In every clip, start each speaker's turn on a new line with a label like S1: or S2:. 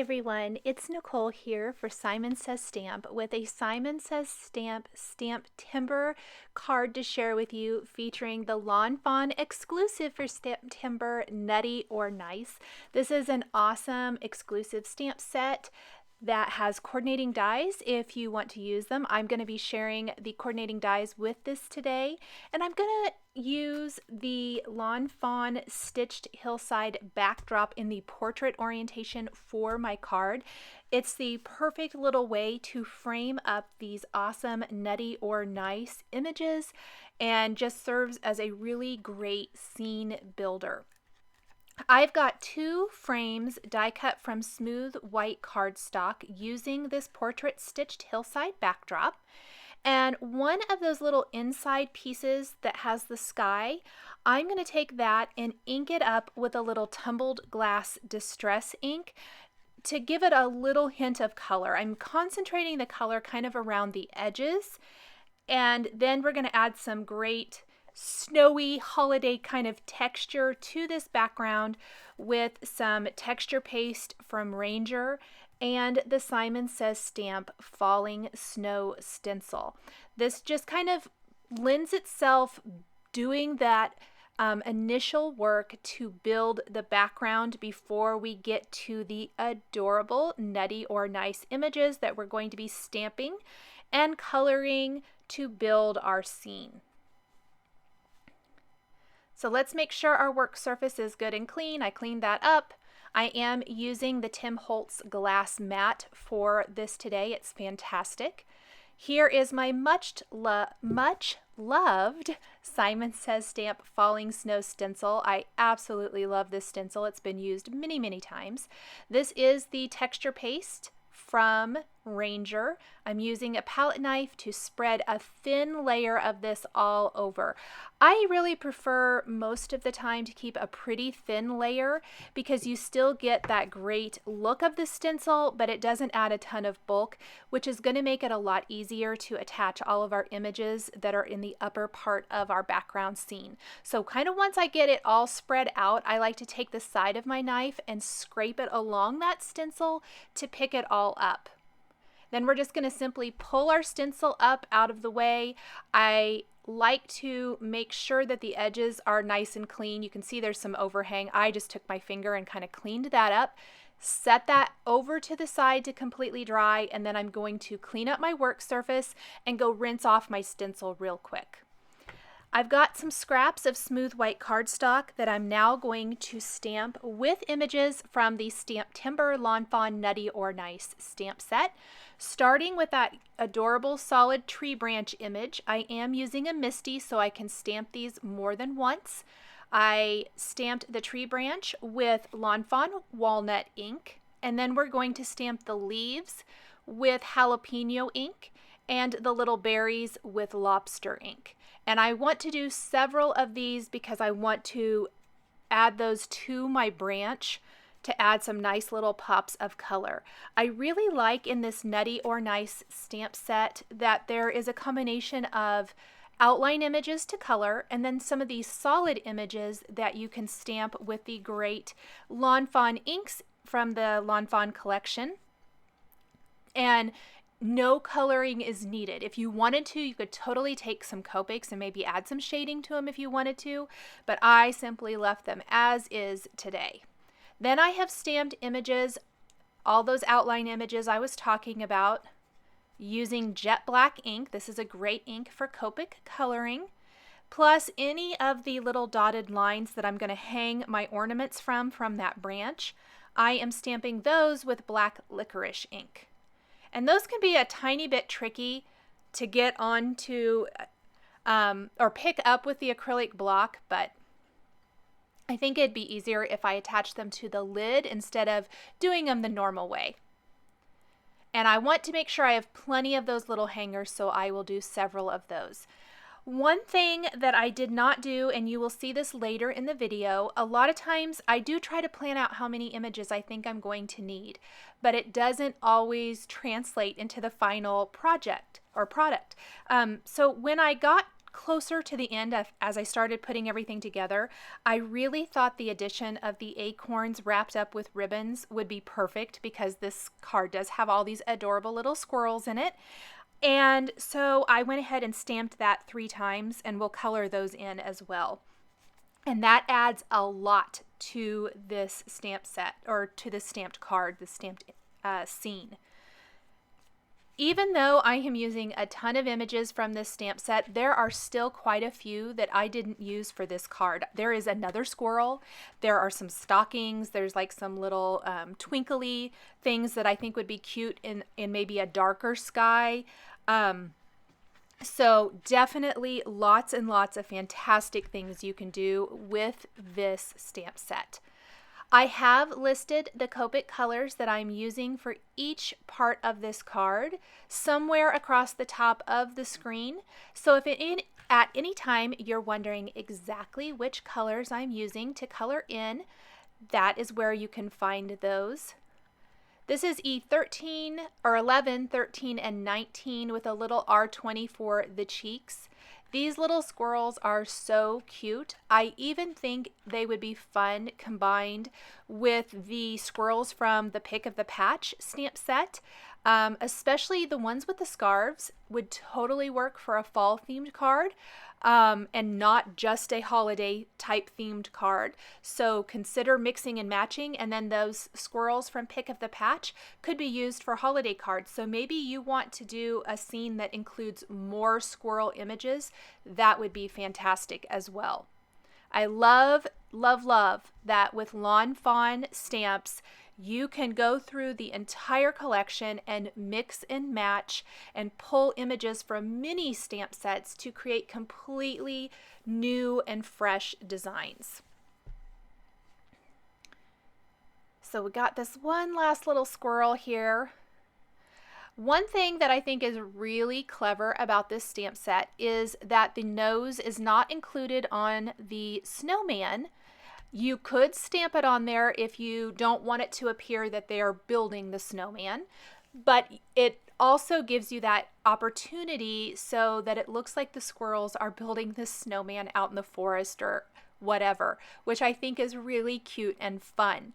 S1: everyone, it's Nicole here for Simon Says Stamp with a Simon Says Stamp STAMPtember card to share with you featuring the Lawn Fawn exclusive for STAMPtember Nutty or Nice. This is an awesome exclusive stamp set that has coordinating dies if you want to use them. I'm going to be sharing the coordinating dies with this today, and I'm going to use the Lawn Fawn stitched hillside backdrop in the portrait orientation for my card. It's the perfect little way to frame up these awesome nutty or nice images and just serves as a really great scene builder. I've got 2 frames die cut from smooth white cardstock using this portrait stitched hillside backdrop, and one of those little inside pieces that has the sky, I'm going to take that and ink it up with a little tumbled glass distress ink to give it a little hint of color. I'm concentrating the color kind of around the edges, and then we're going to add some great snowy holiday kind of texture to this background with some texture paste from Ranger and the Simon Says Stamp Falling Snow stencil. This just kind of lends itself doing that initial work to build the background before we get to the adorable nutty or nice images that we're going to be stamping and coloring to build our scene. So let's make sure our work surface is good and clean. I cleaned that up. I am using the Tim Holtz glass mat for this today. It's fantastic. Here is my much loved Simon Says Stamp Falling Snow stencil. I absolutely love this stencil. It's been used many, many times. This is the texture paste from Ranger. I'm using a palette knife to spread a thin layer of this all over. I really prefer most of the time to keep a pretty thin layer because you still get that great look of the stencil, but it doesn't add a ton of bulk, which is going to make it a lot easier to attach all of our images that are in the upper part of our background scene. So kind of once I get it all spread out, I like to take the side of my knife and scrape it along that stencil to pick it all up. Then we're just going to simply pull our stencil up out of the way. I like to make sure that the edges are nice and clean. You can see there's some overhang. I just took my finger and kind of cleaned that up. Set that over to the side to completely dry, and then I'm going to clean up my work surface and go rinse off my stencil real quick. I've got some scraps of smooth white cardstock that I'm now going to stamp with images from the STAMPtember Lawn Fawn Nutty or Nice stamp set. Starting with that adorable solid tree branch image, I am using a MISTI so I can stamp these more than once. I stamped the tree branch with Lawn Fawn Walnut ink, and then we're going to stamp the leaves with jalapeno ink and the little berries with LOBSTER ink. And I want to do several of these because I want to add those to my branch to add some nice little pops of color. I really like in this Nutty or Nice stamp set that there is a combination of outline images to color and then some of these solid images that you can stamp with the great Lawn Fawn inks from the Lawn Fawn collection. And no coloring is needed. If you wanted to, you could totally take some Copics and maybe add some shading to them if you wanted to, but I simply left them as is today. Then I have stamped images, all those outline images I was talking about, using jet black ink. This is a great ink for Copic coloring, plus any of the little dotted lines that I'm going to hang my ornaments from that branch. I am stamping those with black licorice ink. And those can be a tiny bit tricky to get onto or pick up with the acrylic block, but I think it'd be easier if I attach them to the lid instead of doing them the normal way. And I want to make sure I have plenty of those little hangers, so I will do several of those. One thing that I did not do, and you will see this later in the video, a lot of times I do try to plan out how many images I think I'm going to need, but it doesn't always translate into the final project or product. So when I got closer to the end, as I started putting everything together, I really thought the addition of the acorns wrapped up with ribbons would be perfect, because this card does have all these adorable little squirrels in it. And so I went ahead and stamped that 3 times, and we'll color those in as well. And that adds a lot to this stamp set, or to the stamped card, the stamped scene. Even though I am using a ton of images from this stamp set, there are still quite a few that I didn't use for this card. There is another squirrel, there are some stockings, there's like some little twinkly things that I think would be cute in maybe a darker sky. So definitely lots and lots of fantastic things you can do with this stamp set. I have listed the Copic colors that I'm using for each part of this card somewhere across the top of the screen. So if at any time you're wondering exactly which colors I'm using to color in, that is where you can find those. This is E13 or 11, 13, and 19 with a little R20 for the cheeks. These little squirrels are so cute. I even think they would be fun combined with the squirrels from the Pick of the Patch stamp set. Especially the ones with the scarves would totally work for a fall themed card, and not just a holiday type themed card. So consider mixing and matching, and then those squirrels from Pick of the Patch could be used for holiday cards. So maybe you want to do a scene that includes more squirrel images. That would be fantastic as well. I love, love, love that with Lawn Fawn stamps, you can go through the entire collection and mix and match and pull images from mini stamp sets to create completely new and fresh designs. So we got this one last little squirrel here. One thing that I think is really clever about this stamp set is that the nose is not included on the snowman. You could stamp it on there if you don't want it to appear that they are building the snowman, but it also gives you that opportunity so that it looks like the squirrels are building this snowman out in the forest or whatever, which I think is really cute and fun.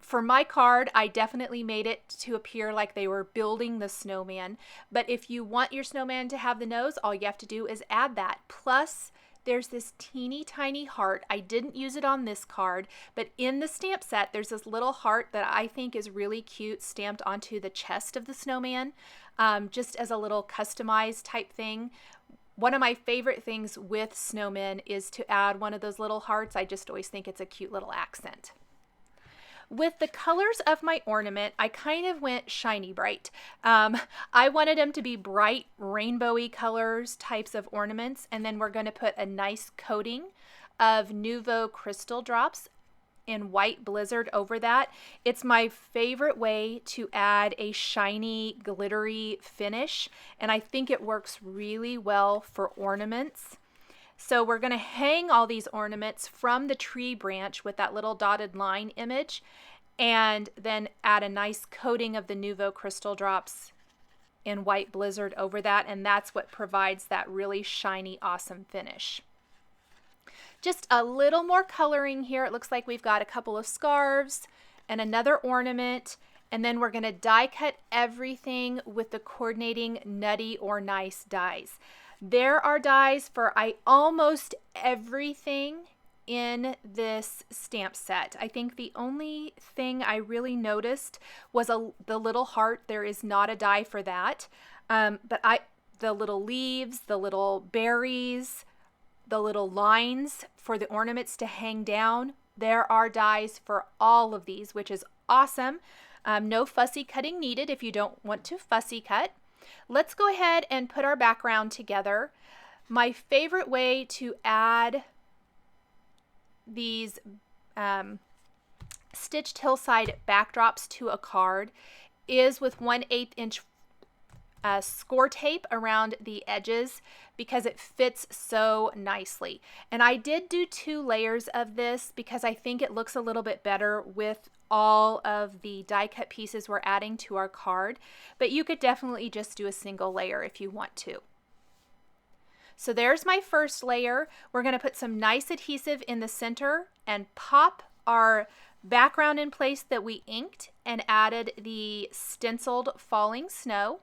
S1: For my card, I definitely made it to appear like they were building the snowman, but if you want your snowman to have the nose, all you have to do is add that. Plus, there's this teeny tiny heart. I didn't use it on this card, but in the stamp set, there's this little heart that I think is really cute stamped onto the chest of the snowman, just as a little customized type thing. One of my favorite things with snowmen is to add one of those little hearts. I just always think it's a cute little accent. With the colors of my ornament, I kind of went shiny bright. I wanted them to be bright rainbowy colors types of ornaments, and then we're going to put a nice coating of Nouveau crystal drops in white blizzard over that. It's my favorite way to add a shiny, glittery finish, and I think it works really well for ornaments. So we're going to hang all these ornaments from the tree branch with that little dotted line image, and then add a nice coating of the Nouveau crystal drops in white blizzard over that, and that's what provides that really shiny, awesome finish. Just a little more coloring here. It looks like we've got a couple of scarves and another ornament, and then we're going to die cut everything with the coordinating Nutty or Nice dies. There are dies for almost everything in this stamp set. I think the only thing I really noticed was the little heart. There is not a die for that. But the little leaves, the little berries, the little lines for the ornaments to hang down, there are dies for all of these, which is awesome. No fussy cutting needed if you don't want to fussy cut. Let's go ahead and put our background together. My favorite way to add these stitched hillside backdrops to a card is with 1/8 inch score tape around the edges, because it fits so nicely. And I did do 2 layers of this because I think it looks a little bit better with all of the die cut pieces we're adding to our card, but you could definitely just do a single layer if you want to. So there's my first layer. We're going to put some nice adhesive in the center and pop our background in place that we inked and added the stenciled falling snow.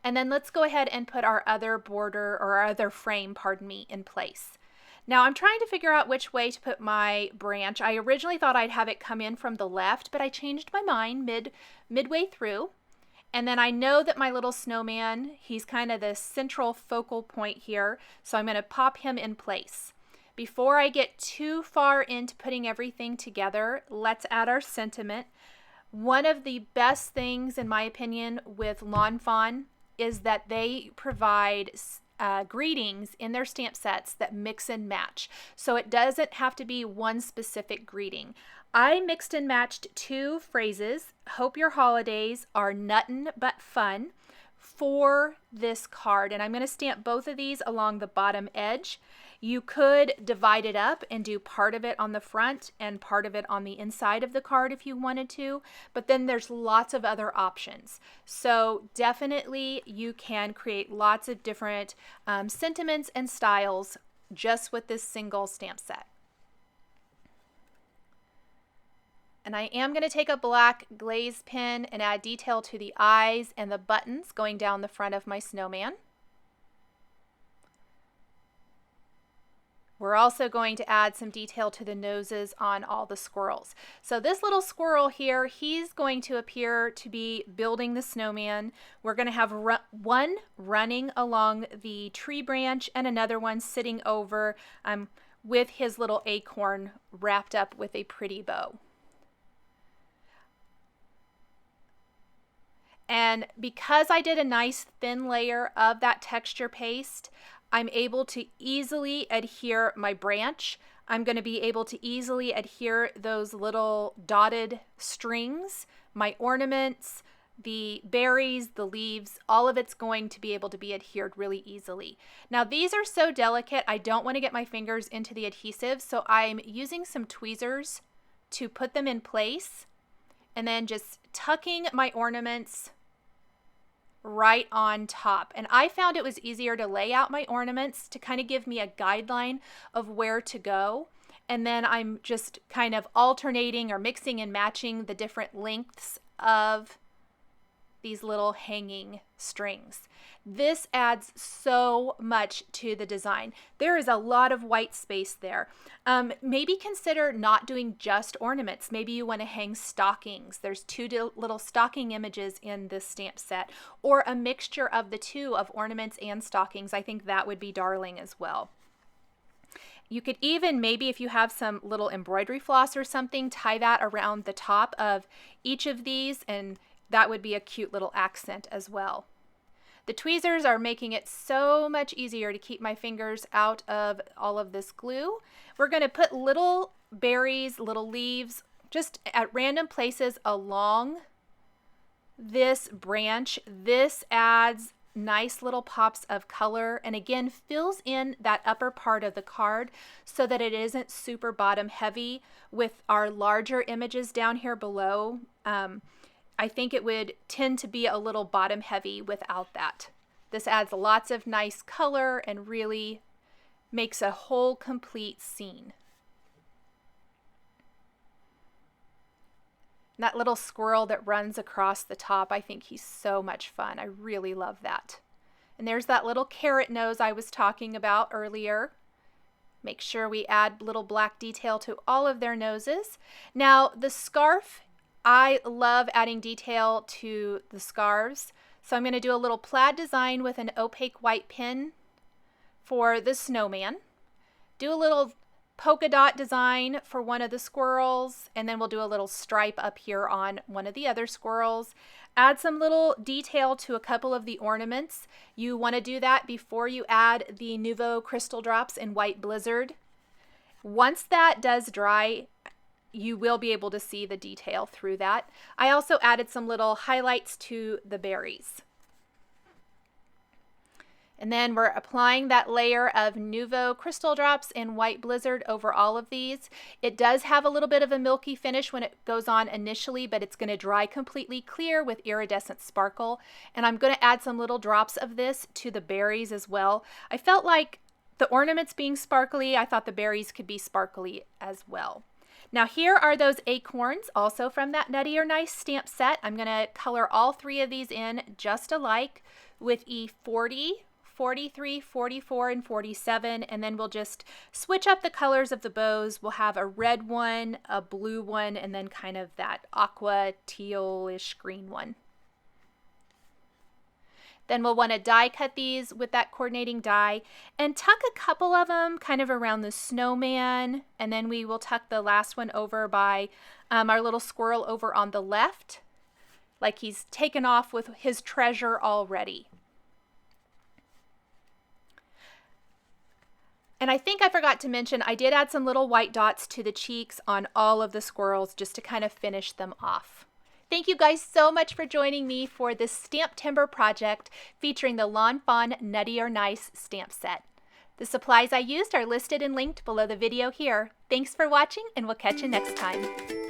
S1: And then let's go ahead and put our other border, or our other frame, pardon me, in place. Now I'm trying to figure out which way to put my branch. I originally thought I'd have it come in from the left, but I changed my mind midway through. And then I know that my little snowman, he's kind of the central focal point here, so I'm going to pop him in place. Before I get too far into putting everything together, let's add our sentiment. One of the best things, in my opinion, with Lawn Fawn is that they provide greetings in their stamp sets that mix and match. So it doesn't have to be one specific greeting. I mixed and matched two phrases, hope your holidays are nuttin' but fun, for this card. And I'm going to stamp both of these along the bottom edge. You could divide it up and do part of it on the front and part of it on the inside of the card if you wanted to, but then there's lots of other options. So definitely you can create lots of different sentiments and styles just with this single stamp set. And I am going to take a black glaze pen and add detail to the eyes and the buttons going down the front of my snowman. We're also going to add some detail to the noses on all the squirrels. So this little squirrel here, he's going to appear to be building the snowman. We're going to have one running along the tree branch and another one sitting over with his little acorn wrapped up with a pretty bow. And because I did a nice thin layer of that texture paste, I'm able to easily adhere my branch. I'm going to be able to easily adhere those little dotted strings, my ornaments, the berries, the leaves, all of it's going to be able to be adhered really easily. Now these are so delicate, I don't want to get my fingers into the adhesive, so I'm using some tweezers to put them in place and then just tucking my ornaments right on top. And I found it was easier to lay out my ornaments to kind of give me a guideline of where to go. And then I'm just kind of alternating or mixing and matching the different lengths of these little hanging strings. This adds so much to the design. There is a lot of white space there. Maybe consider not doing just ornaments. Maybe you want to hang stockings. There's two little stocking images in this stamp set, or a mixture of the two, of ornaments and stockings. I think that would be darling as well. You could even, maybe if you have some little embroidery floss or something, tie that around the top of each of these, and that would be a cute little accent as well. The tweezers are making it so much easier to keep my fingers out of all of this glue. We're going to put little berries, little leaves, just at random places along this branch. This adds nice little pops of color, and again fills in that upper part of the card so that it isn't super bottom heavy with our larger images down here below. I think it would tend to be a little bottom heavy without that. This adds lots of nice color and really makes a whole complete scene. And that little squirrel that runs across the top, I think he's so much fun. I really love that. And there's that little carrot nose I was talking about earlier. Make sure we add little black detail to all of their noses. Now the scarf, I love adding detail to the scarves. So I'm going to do a little plaid design with an opaque white pen for the snowman. Do a little polka dot design for one of the squirrels, and then we'll do a little stripe up here on one of the other squirrels. Add some little detail to a couple of the ornaments. You want to do that before you add the Nouveau crystal drops in White Blizzard. Once that does dry, you will be able to see the detail through that. I also added some little highlights to the berries. And then we're applying that layer of Nouveau crystal drops in White Blizzard over all of these. It does have a little bit of a milky finish when it goes on initially, but it's going to dry completely clear with iridescent sparkle. And I'm going to add some little drops of this to the berries as well. I felt like the ornaments being sparkly, I thought the berries could be sparkly as well. Now here are those acorns, also from that Nutty or Nice stamp set. I'm going to color all 3 of these in just alike with E40, 43, 44, and 47, and then we'll just switch up the colors of the bows. We'll have a red one, a blue one, and then kind of that aqua tealish green one. Then we'll want to die cut these with that coordinating die and tuck a couple of them kind of around the snowman, and then we will tuck the last one over by our little squirrel over on the left, like he's taken off with his treasure already. And I think I forgot to mention, I did add some little white dots to the cheeks on all of the squirrels just to kind of finish them off. Thank you guys so much for joining me for this STAMPtember project featuring the Lawn Fawn Nutty or Nice stamp set. The supplies I used are listed and linked below the video here. Thanks for watching, and we'll catch you next time.